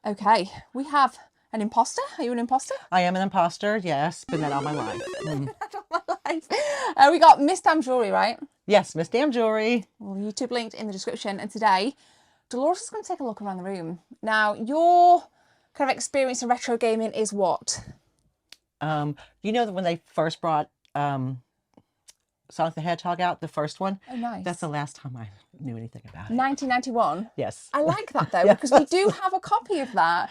Okay, we have an imposter. Are you an imposter? I am an imposter, yes. Been that all my life. We got Miss Damn Jewelry, right? Yes, Miss Damn Jewelry. Well, YouTube linked in the description. And today, Dolores is going to take a look around the room. Now, your kind of experience in retro gaming is what? You know that when they first brought Sonic the Hedgehog out, the first one? Oh, nice. That's the last time I knew anything about it. 1991. Yes. I like that though, because we do have a copy of that.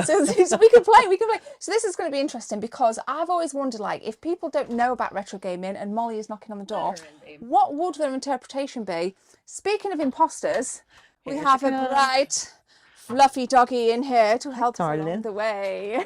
So we can play, So this is going to be interesting because I've always wondered, like, if people don't know about retro gaming and Molly is knocking on the door, what would their interpretation be? Speaking of imposters, we have a bright, fluffy doggy in here to help us along the way.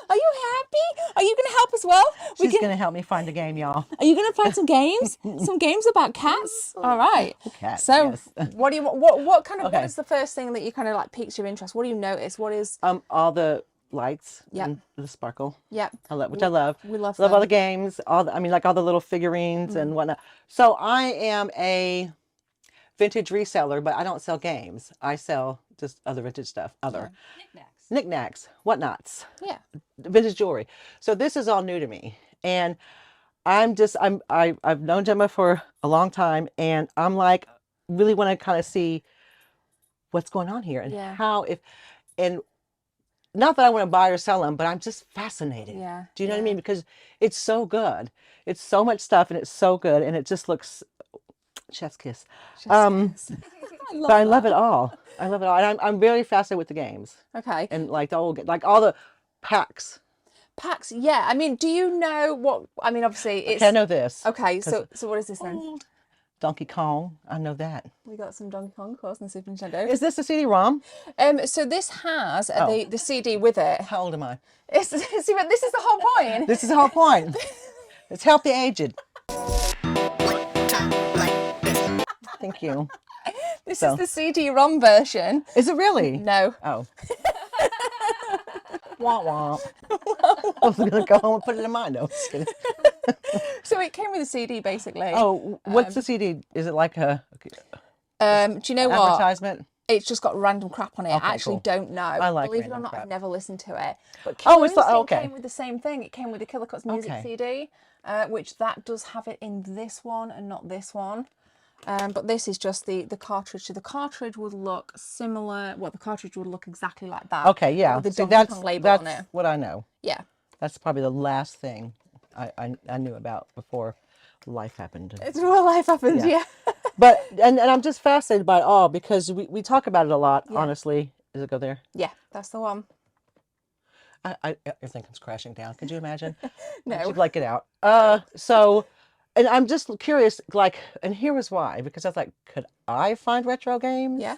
Are you happy? Are you going to help as well? She's going to help me find a game, y'all. Are you going to play some games? Some games about cats? All right. Cats, so, yes. what do you what kind of what is the first thing that you kind of like piques your interest? What do you notice? What is all the lights Yep. and the sparkle. Yep. Which I love. We love all the games, all the little figurines and whatnot. So I am a vintage reseller, but I don't sell games. I sell just other vintage stuff, knickknacks, whatnots. Yeah. Vintage jewelry. So this is all new to me, and I've known Gemma for a long time, and I'm like really want to kind of see what's going on here and how and not that I want to buy or sell them, but I'm just fascinated. Yeah. Do you know what I mean? Because it's so good. It's so much stuff, and it's so good, and it just looks chef's kiss. But I love it all. I love it all, and I'm very fascinated with the games. Okay. And like all the packs. Packs, yeah. I mean, do you know what? I mean, obviously, it's. Okay, I know this. Okay, so what is this then? Donkey Kong. I know that. We got some Donkey Kong, of course, on Super Nintendo. Is this a CD-ROM? So this has the CD with it. How old am I? See, but this is the whole point. This is the whole point. It's help the aged. Thank you. This is the CD-ROM version. Is it really? No. Oh. Womp womp. I was gonna go home and put it in mine. No, just kidding. So it came with a CD, basically. Oh, what's the CD? Is it like a? Do you know what? Advertisement. It's just got random crap on it. Okay, I actually don't know. I like Believe it or random not, crap. I've never listened to it. But okay. Came with the same thing. It came with the Killer Cuts music CD, which that does have it in this one and not this one. But this is just the cartridge. So the cartridge would look similar. Well, the cartridge would look exactly like that. Okay, yeah. With the Donkey Kong label on it. What I know. Yeah. That's probably the last thing I knew about before life happened. It's where life happened, yeah. But and I'm just fascinated by it all because we talk about it a lot, honestly. Does it go there? Yeah, that's the one. Everything comes crashing down. Could you imagine? No. I should like it out. And I'm just curious, like, and here was why, because I was like, could I find retro games? Yeah.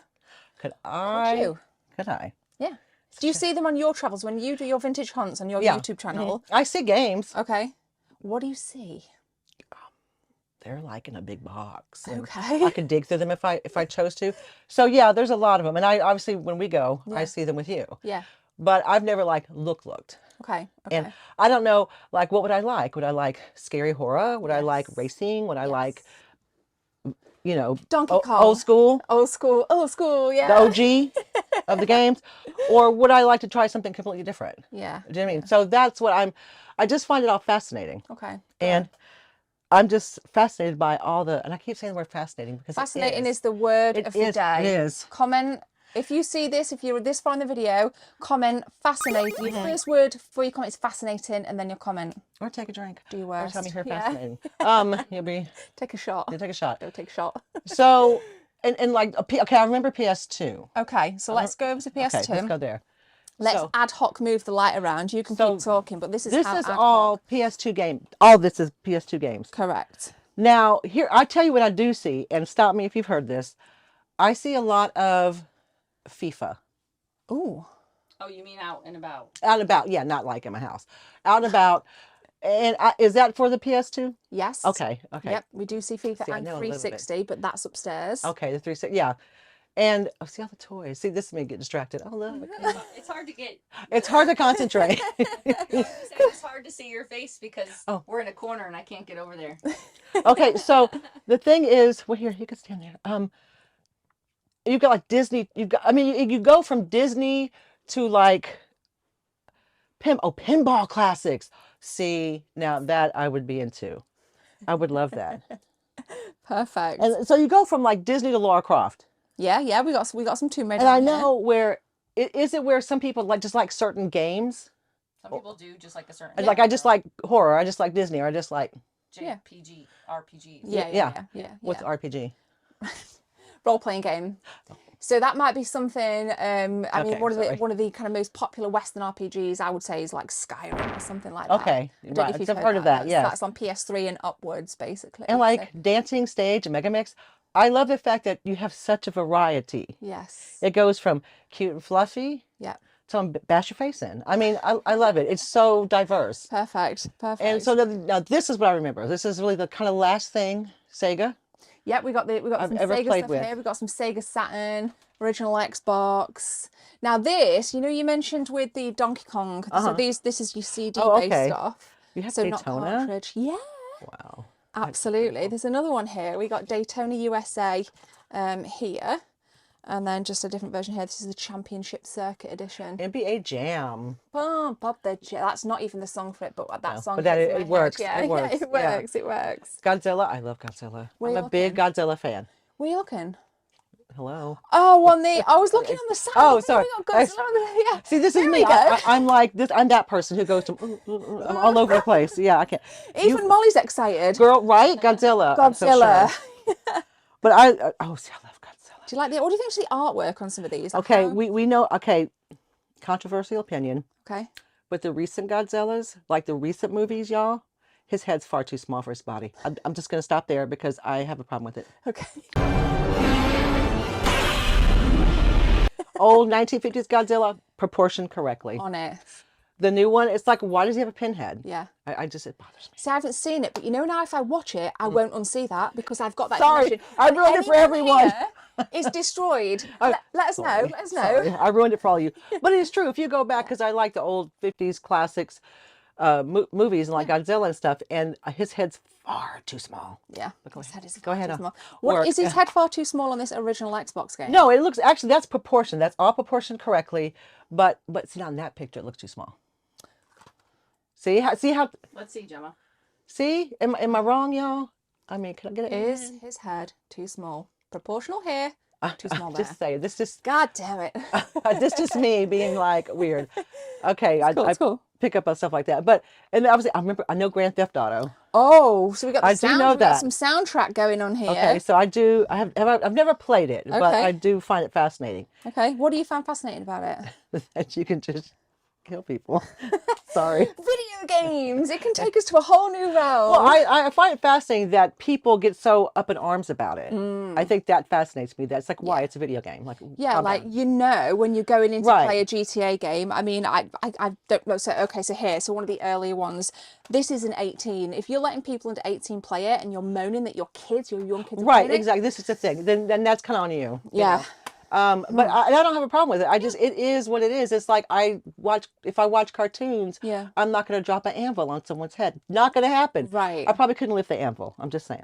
Could I? Could I? Yeah. Do you see them on your travels when you do your vintage hunts on your YouTube channel? I see games. Okay. What do you see? They're like in a big box. Okay. I could dig through them if I chose to. So yeah, there's a lot of them, and I obviously when we go, I see them with you. Yeah. But I've never like looked. Okay. And I don't know, like, what would I like? Would I like scary horror? Would I like racing? Would I like, Donkey Kong. Old school? Old school, yeah. The OG of the games? Or would I like to try something completely different? Yeah. Do you know what I mean? So that's what I just find it all fascinating. Okay. And I'm just fascinated by all and I keep saying the word fascinating because fascinating is the word of the day. It is. Comment. If you see this, if you're this far in the video, comment fascinating. Your first word for your comment is fascinating, and then your comment. Or take a drink. Do your worst. Or tell me you're fascinating. You'll be. Take a shot. Take a shot. Go take a shot. So, and like, okay, I remember PS2. Okay, so let's go over to PS2. Okay, let's go there. Let's ad hoc move the light around. You can keep talking, but this is all PS2 games. All this is PS2 games. Correct. Now, here, I tell you what I do see, and stop me if you've heard this. I see a lot of FIFA. Ooh. Oh, you mean out and about? Out and about, yeah, not like in my house. Out and about. And is that for the PS2? Yes. Okay. Yep, we do see FIFA and 360, but that's upstairs. Okay, the 360, yeah. And see all the toys. See, this made me get distracted. Oh, look. It's hard to get. It's hard to concentrate. It's hard to see your face because we're in a corner and I can't get over there. Okay, so the thing is, well, here, you can stand there. you've got like Disney. You've got. I mean, you go from Disney to like pinball classics. See, now that I would be into. I would love that. Perfect. And so you go from like Disney to Lara Croft. Yeah, yeah, we got some Tomb Raider. And I on here. know where is it where some people like just like certain games. Some people do just like a certain. Like I just like horror. I just like Disney. Or I just like JPG, RPGs. Yeah. what's RPG? Role-playing game. So that might be something. I mean, Okay, one of the kind of most popular Western RPGs, I would say, is like Skyrim or something like that. Okay, I don't know right. if you've I've heard of that. Yeah, that's on PS3 and upwards, basically. and So, like Dancing Stage and Megamix. I love the fact that you have such a variety. yes. It goes from cute and fluffy Yeah. to bash your face in. I mean, I love it. It's so diverse. Perfect. And so now this is what I remember. This is really the kind of last thing Sega. Yeah, we got I've some ever Sega played stuff with. here. We got some Sega Saturn, original Xbox. Now this, you mentioned with the Donkey Kong. So this is your CD based stuff. You have so Daytona? not cartridge. Yeah. Wow. Absolutely. There's another one here. We got Daytona USA here. And then just a different version here. This is the Championship Circuit edition. NBA Jam. Pump up the that's not even the song for it, but that song. But that gets in my it works. head. Yeah, It works. it works. It works. Godzilla. I love Godzilla. Where I'm you a big Godzilla fan. Where are you looking? Hello. Oh, I was looking on the side. Oh, sorry. We got Godzilla on the, yeah. See, this is There me. we go. I'm like this. I'm that person who goes to. I'm all over the place. Yeah, I can't. Even Molly's excited. Girl, right? Godzilla. I'm so Godzilla. sure. But I love Godzilla. Do you like what do you think of the artwork on some of these? Like Okay, how- we know. Okay, controversial opinion. Okay. But the recent Godzillas, like the recent movies, y'all, his head's far too small for his body. I'm just gonna stop there because I have a problem with it. Okay. Old 1950s Godzilla, proportioned correctly. On it. The new one, it's like, why does he have a pinhead? Yeah. It bothers me. See, I haven't seen it, but now if I watch it, I won't unsee that because I've got that. Sorry, information. I And ruined it for anyone everyone. here is destroyed. Let us know. Let us know. Sorry, I ruined it for all you. But it is true. If you go back, because I like the old 50s classics movies and like Godzilla and stuff, and his head's far too small. Yeah. Go His ahead. head is Go ahead. far too small. Work. What is his head far too small on this original Xbox game? No, it looks, actually, that's proportioned. That's all proportioned correctly. But see, on that picture, it looks too small. See how, Let's see, Gemma. see, am I wrong, y'all? I mean, can I get it? Is his head too small? Proportional here, too small there. Just say, this just, God damn it. this just me being like weird. Okay, cool, I it's cool. pick up on stuff like that. But, and obviously, I know Grand Theft Auto. Oh, so we got the I do sound. know We got that. some soundtrack going on here. Okay, so I've never played it, but Okay. I do find it fascinating Okay, what do you find fascinating about it? that you can just kill people. Sorry. Video games. It can take us to a whole new realm. Well, I find it fascinating that people get so up in arms about it. I think that fascinates me. That's like, why? It's a video game. Like, yeah, calm like down. when you're going in to Right. play a GTA game. I mean, I don't know. So okay, so one of the earlier ones. This is an 18. If you're letting people under 18 play it, and you're moaning that your young kids, are Right, playing it, exactly. This is the thing. Then that's kind of on you. you Yeah. know. But I don't have a problem with it. It is what it is. It's like if I watch cartoons, Yeah. I'm not going to drop an anvil on someone's head. Not going to happen. Right. I probably couldn't lift the anvil. I'm just saying.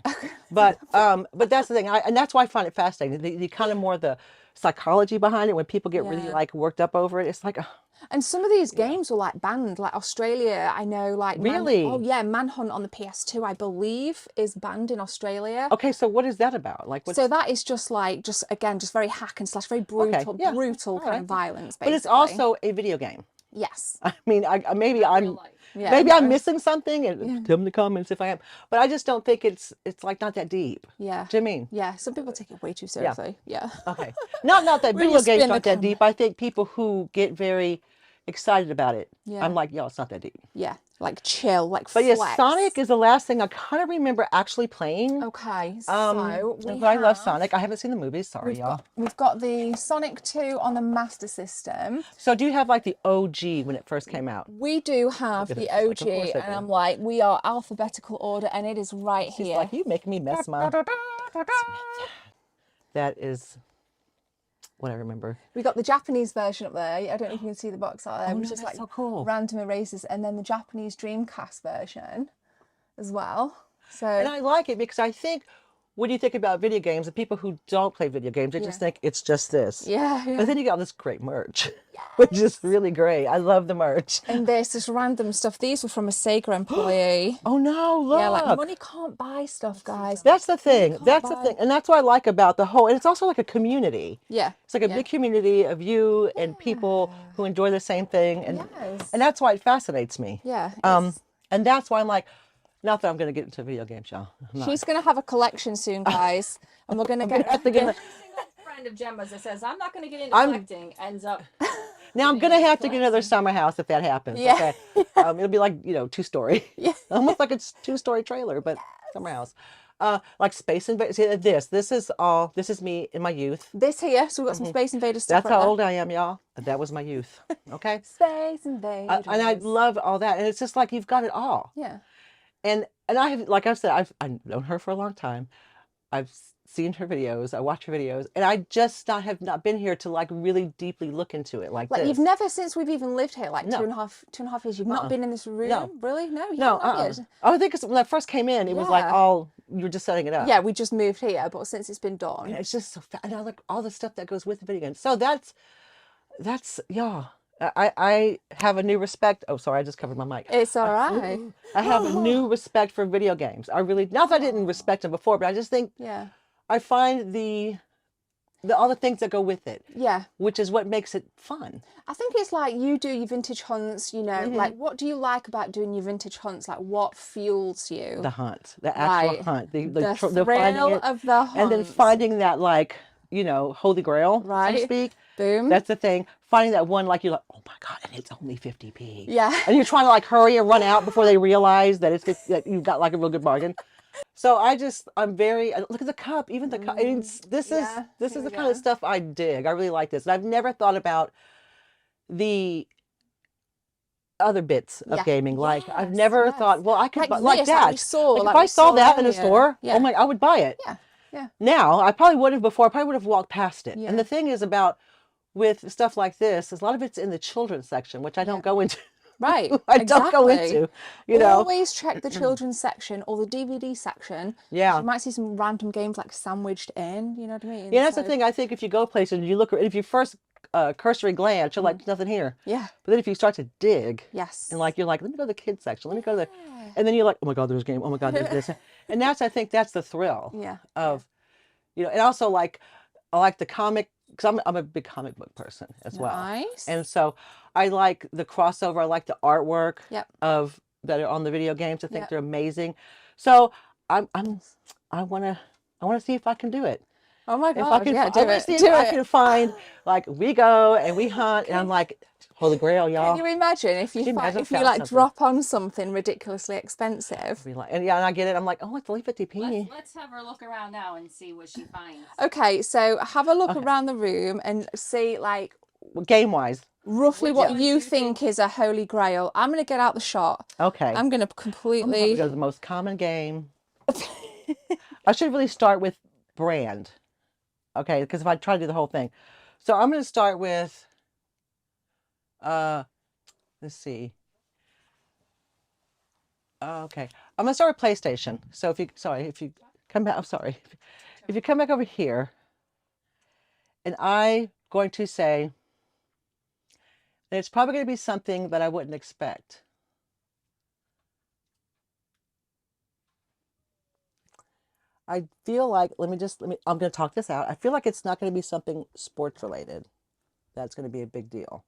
But that's the thing. And that's why I find it fascinating. The kind of more the psychology behind it when people get really Yeah. like worked up over it. It's like, And some of these games were like banned, like Australia. I know, like Really? oh yeah, Manhunt on the PS2, I believe, is banned in Australia. okay, so what is that about? Like, what's, So that is just very hack and slash, very brutal, yeah. brutal All kind right. of violence. but it's basically. also a video game. yes. I mean, maybe I'm life. Yeah, maybe no. I'm missing something, and tell me in the comments if I am. But I just don't think it's like not that deep. Yeah. Do you know what I mean? Yeah. Some people take it way too seriously. Yeah. Okay. Not that We will video games spin not the that deep. I think people who get very excited about it. Yeah. I'm like, yo, it's not that deep. Yeah. Like chill, like But yes, flex. Sonic is the last thing I kind of remember actually playing. Okay. So I love Sonic. I haven't seen the movies. Sorry, y'all. We've got the Sonic 2 on the Master System. So do you have like the OG when it first came out? We do have at the it. Like, of OG, course I and do. I'm like, we are alphabetical order, and it is right It's here. like, you making me mess my... That is what I remember. We got the Japanese version up there. I don't know if you can see the box out there, which no, is that's like so cool. random erasers, and then the Japanese Dreamcast version as well. So And I like it because I think when you think about video games, the people who don't play video games, they just think it's just this. Yeah, But yeah. then you got all this great merch, which is really great. I love the merch. And there's this random stuff. These were from a Sega employee. Oh no, look. Yeah, like money can't buy stuff, guys. That's the thing. can't That's the buy- thing. And that's what I like about the whole, and it's also like a community. Yeah. It's like a big community of you and people who enjoy the same thing. And Yes. and that's why it fascinates me. Yeah. And that's why I'm like, not that I'm going to get into video games, y'all. I'm not. She's going to have a collection soon, guys. And we're going to get... have to get Every single friend of Gemma's that says, I'm not going to get into collecting, ends up. Now I'm gonna have to get another summer house if that happens. Yeah. Okay. It'll be like, 2-story. Yeah. Almost like it's 2-story trailer, but summer house. Like Space Invaders. See, this is me in my youth. This here, so we've got some Space Invaders stuff. That's how old I am, y'all. That was my youth. Okay. Space Invaders. And I love all that. And it's just like you've got it all. Yeah. And I have, like I said, I've known her for a long time. I've seen her videos. I watch her videos, and I just have not been here to like really deeply look into it like this. You've never, since we've even lived here, like No. 2.5 years, you've not been in this room? No. Really? No, you No, haven't yet. I think 'cause when I first came in, it was like Yeah. all, you were just setting it up. Yeah, we just moved here, but since it's been done. And it's just so and I like all the stuff that goes with the video games. So that's yeah. I have a new respect. Oh, sorry, I just covered my mic. It's all right. I have a new respect for video games. I really, not that I didn't respect them before, but I just think Yeah. I find the all the things that go with it, Yeah. which is what makes it fun. I think it's like you do your vintage hunts, like what do you like about doing your vintage hunts? Like what fuels you? The hunt, the actual Right. hunt, The the thrill finding it, of the hunt. and then finding that like holy grail, so Right. to speak. Boom. That's the thing. Finding that one, like you're like, oh my god, and it's only 50p. Yeah. And you're trying to like hurry and run out before they realize that it's that you've got like a real good bargain. So I'm very look at the cup, even the cup. This is Yeah, the kind of stuff I dig. I really like this, and I've never thought about the other bits of Yeah. gaming. Like I've Yes, never yes. thought, well, I could Like buy like this, like that. we saw, Like, like if I we saw saw that in a earlier. store, Yeah. oh my, I would buy it. Yeah. Yeah. Now I probably would have before. I probably would have walked past it. Yeah. And the thing is about with stuff like this, is a lot of it's in the children's section, which I don't go into. Right. I don't go into. Always check the children's section or the DVD section. Yeah. You might see some random games like sandwiched in, you know what I mean? Yeah, that's the So- thing. I think if you go places and you look, if you first cursory glance, you're like, nothing here. Yeah. But then if you start to dig, Yes. and like you're like, let me go to the kids section. Let me go to the, and then you're like, oh my god, there's a game. Oh my god, there's this, and I think that's the thrill. Yeah. Of, and also like I like the comic because I'm a big comic book person as well. Nice. And so I like the crossover. I like the artwork Yep. of that are on the video games. I think Yep. they're amazing. So I want to see if I can do it. Oh my If I god, can, yeah, I do wanna it. see if Do I it. can find like we go and we hunt, and I'm like, holy grail, y'all. Can you imagine if you imagine if you found like something? drop on something ridiculously expensive? Be like, and I get it. I'm like, oh, it's only 50p. Let's have her look around now and see what she finds. Okay, so have a look around the room and see like Well, game wise, roughly what one you do you think is a holy grail. I'm gonna get out the shot. okay. I'm gonna completely. Go to the most common game. I should really start with brand. Okay, because if I try to do the whole thing. So I'm going to start with, let's see. Okay, I'm going to start with PlayStation. So if you come back, I'm sorry. If you come back over here, and I'm going to say that it's probably going to be something that I wouldn't expect. I feel like, I'm going to talk this out. I feel like it's not going to be something sports related. That's going to be a big deal.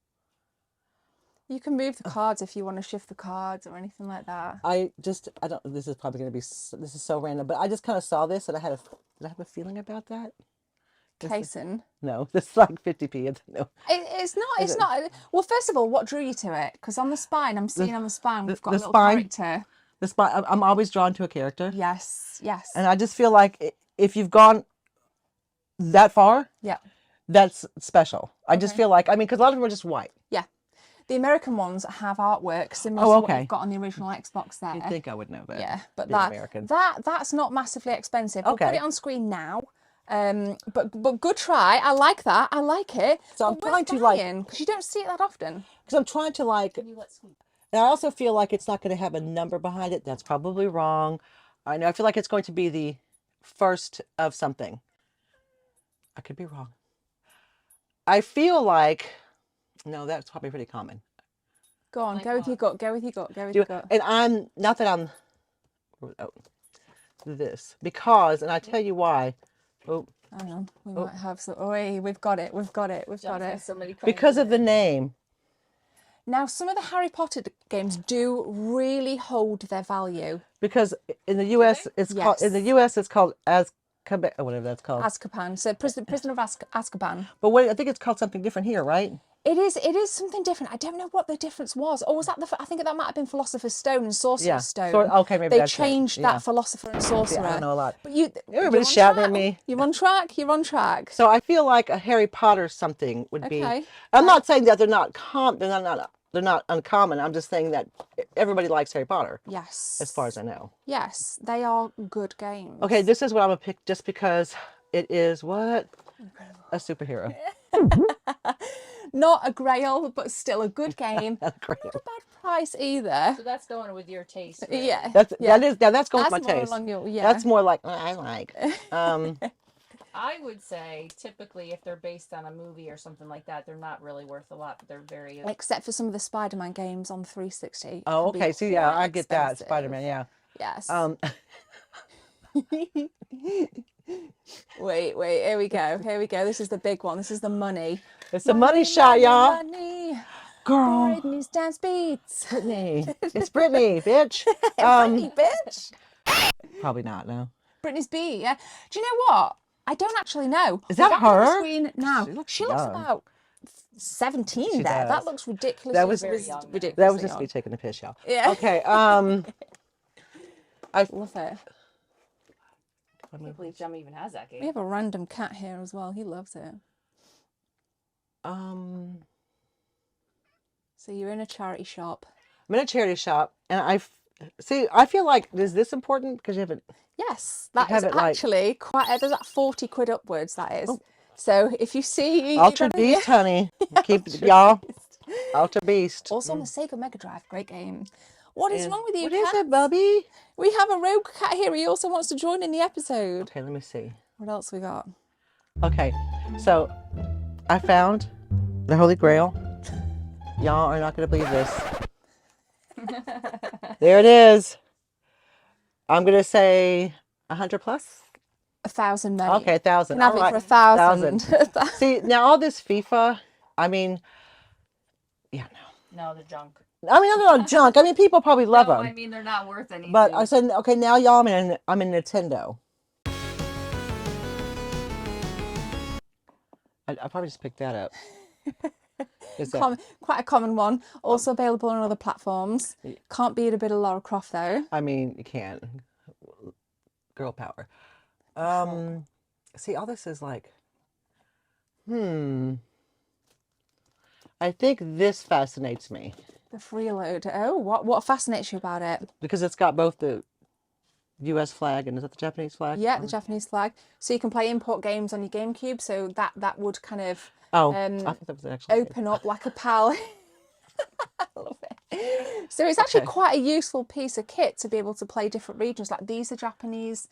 You can move the cards if you want to shift the cards or anything like that. This is probably going to be, this is so random, but I just kind of saw this and did I have a feeling about that? Kason. No, this is like 50p. No. It's not. Well, first of all, what drew you to it? Because on the spine, I'm seeing on the spine, we've got the a little spine- character. I'm always drawn to a character. Yes, yes. And I just feel like if you've gone that far, Yeah. that's special. I just feel like, because a lot of them are just white. Yeah. The American ones have artwork similar Oh, to what okay. you've got on the original Xbox there. You'd think I would know that. Yeah, but being American. that's not massively expensive. We'll Okay. put it on screen now. But good try. I like that. I like it. So I'm trying to like, because you don't see it that often. because I'm trying to like, You let sweep. and I also feel like it's not going to have a number behind it. That's probably wrong. I feel like it's going to be the first of something. I could be wrong. I feel like, no, that's probably pretty common. Go on, Like go with your what? gut, go with your gut, go with your gut. And I'm, not that I'm, oh, this, because, and I tell you why. Oh, Hang on, we Oh. might have some. Oh, we've got it, we've got it, we've got John's got it. so many because coins of the name. Now, some of the Harry Potter games do really hold their value. Because in the U.S. it's called, in the Yes. U.S. it's called Azkaban, or whatever that's called. Azkaban, so Prisoner of Azkaban. But wait, I think it's called something different here, right? It is something different. I don't know what the difference was. Or was that I think that might have been Philosopher's Stone and Sorcerer's Stone. Okay, maybe they that's it. changed Yeah. that Philosopher and See, Sorcerer. I don't know a lot. But you're Everybody's on shouting at track. me. You're on track. You're on track. So I feel like a Harry Potter something would be. Okay. I'm not saying that they're not they're not uncommon. I'm just saying that everybody likes Harry Potter, Yes. as far as I know. Yes, they are good games. Okay, this is what I'm gonna pick just because it is what? A superhero. Not a grail, but still a good game. That's great. Not a bad price either. So that's going with your taste. Really. Yeah. That's yeah. that's going with my That's more taste. along your, yeah. That's more like I like. I would say typically if they're based on a movie or something like that, they're not really worth a lot, but they're very. Except for some of the Spider-Man games on 360. Oh, can be okay. See, yeah, quite I get that expensive. Spider-Man. Yeah. Yes. Wait, here we go. Here we go. This is the big one. This is the money. It's a money shot, y'all. Money. Girl, Britney's dance beats. Brittany. It's Brittany, bitch. Britney, bitch. Probably not. No. Britney's beat. Yeah. Do you know what? I don't actually know. Is that We've got it on the her? screen now. She looks young. about 17 She there. does. That looks ridiculous. That was very young. ridiculous. That was just me taking a piss, y'all. Yeah. Okay. I love it. I can't believe Jum even has that game. We have a random cat here as well. He loves it. So you're in a charity shop. I'm in a charity shop, and I feel like, is this important? Because you haven't. Yes, that have is it, like- actually quite. There's that 40 quid upwards. That is. So if you see Ultra Beast, honey. Keep y'all. Ultra Beast. Also on the Sega Mega Drive, great game. What is wrong with you, What is cat? it, Bubby? We have a rogue cat here. He also wants to join in the episode. Okay, let me see. What else we got? Okay, so I found the Holy Grail. Y'all are not going to believe this. There it is. I'm going to say 100 plus. 1,000 maybe. Okay, 1,000. Can have All it right, for 1,000. See, now all this FIFA, I mean, yeah, no. No, they're junk. I mean, they're not junk. I mean, people probably love No, them. I mean they're not worth anything. But I said, okay, now y'all, I'm in Nintendo. I probably just picked that up. Is that- Quite a common one. Also available on other platforms. Can't beat a bit of Lara Croft though. I mean, you can't. Girl power. See, all this is like, I think this fascinates me The freeloader. Oh, what fascinates you about it? because it's got both the U.S. flag and is that the Japanese flag? Yeah, the Japanese flag. So you can play import games on your GameCube. So that would kind of Oh, I thought that was actually open up like a pal. I love it. So it's actually quite a useful piece of kit to be able to play different regions. Like these are Japanese.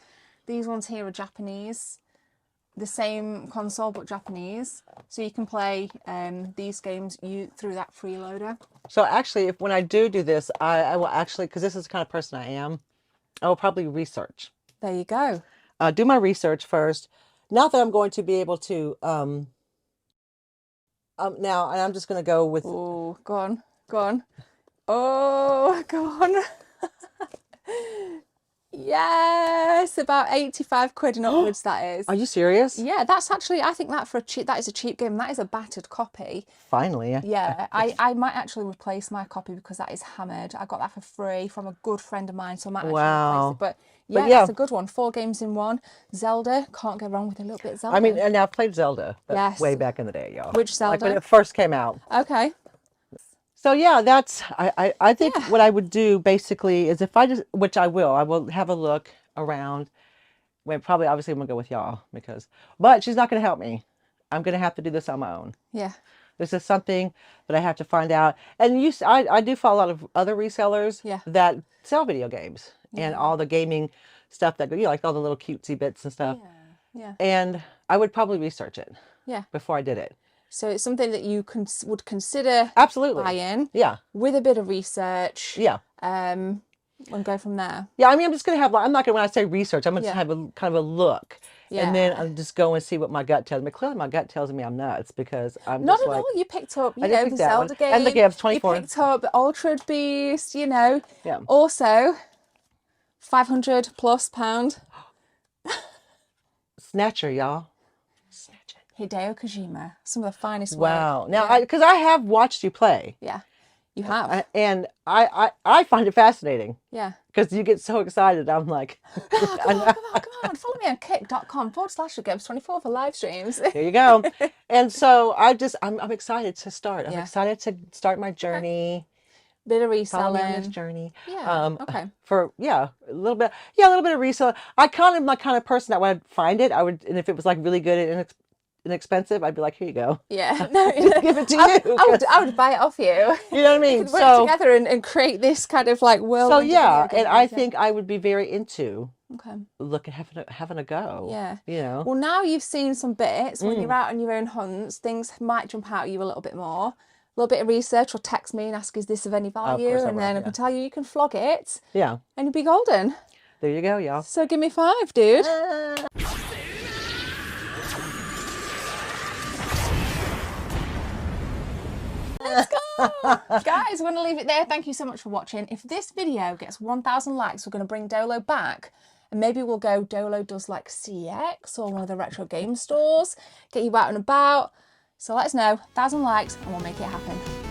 These ones here are Japanese. The same console but Japanese. So you can play these games through that freeloader. So actually, when I do this, I will actually, because this is the kind of person I am, I will probably research. There you go. Do my research first. Not that I'm going to be able to, now, and I'm just going to go with, Oh, go on. Oh, go on. Yes, about 85 quid and upwards that is. are you serious? Yeah, that's actually, I think that that is a cheap game. That is a battered copy. Finally. Yeah, I might actually replace my copy because that is hammered. I got that for free from a good friend of mine, so I might actually replace it. But yeah, yeah. that's a good one. 4 games in one. Zelda, can't go wrong with a little bit of Zelda. I mean, and I've played Zelda, but Yes. way back in the day, y'all. Which Like when Zelda? it first came out. Okay. So yeah, that's, I think what I would do basically is if I just, which I will have a look around. Well, probably, obviously, I'm going to go with y'all but she's not going to help me. I'm going to have to do this on my own. Yeah. This is something that I have to find out. And I do follow a lot of other resellers Yeah. that sell video games and all the gaming stuff that go, like all the little cutesy bits and stuff. Yeah. And I would probably research it. Yeah. Before I did it. So it's something that you would consider Absolutely. buying. Yeah. With a bit of research. Yeah. And go from there. Yeah, I mean, I'm just gonna have. I'm not gonna when I say research. I'm gonna just Yeah. have a kind of a look, Yeah. and then I'm just go and see what my gut tells me. Clearly, my gut tells me I'm nuts because I'm Not just at like. all. You picked up, I did the pick that one. Zelda game. And the games, 24. You picked up Ultra Beast, Yeah. Also, £500+ Snatcher, y'all. Snatch it. Hideo Kojima. Some of the finest work. Wow. Now, because I have watched you play. Yeah. You have. And I find it fascinating. Yeah. Because you get so excited. I'm like. Oh, come on. Follow me on kick.com/games24 for live streams. There you go. And so I'm excited to start. I'm Yeah. excited to start my journey. Bit of Follow me on this reselling. journey. Yeah. Okay. For a little bit of resale. I kind of my kind of person that when I'd find it, I would, and if it was like really good and inexpensive, I'd be like, here you go. Yeah. No. Just give it to you. I would buy it off you. You know what I mean? We could work together and create this kind of like world. So yeah, and I think I would be very into. Okay. Look at having a go. Yeah. You know. Well, now you've seen some bits. When you're out on your own hunts, things might jump out at you a little bit more. A little bit of research, or text me and ask, is this of any value? course I And will, then I yeah. can tell you can flog it. Yeah. And you'll be golden. There you go, y'all. So give me 5, dude. Let's go! Guys, we're going to leave it there. Thank you so much for watching. If this video gets 1,000 likes, we're going to bring Dolo back. And maybe we'll go Dolo does like CX or one of the retro game stores. Get you out and about. So let us know. 1,000 likes and we'll make it happen.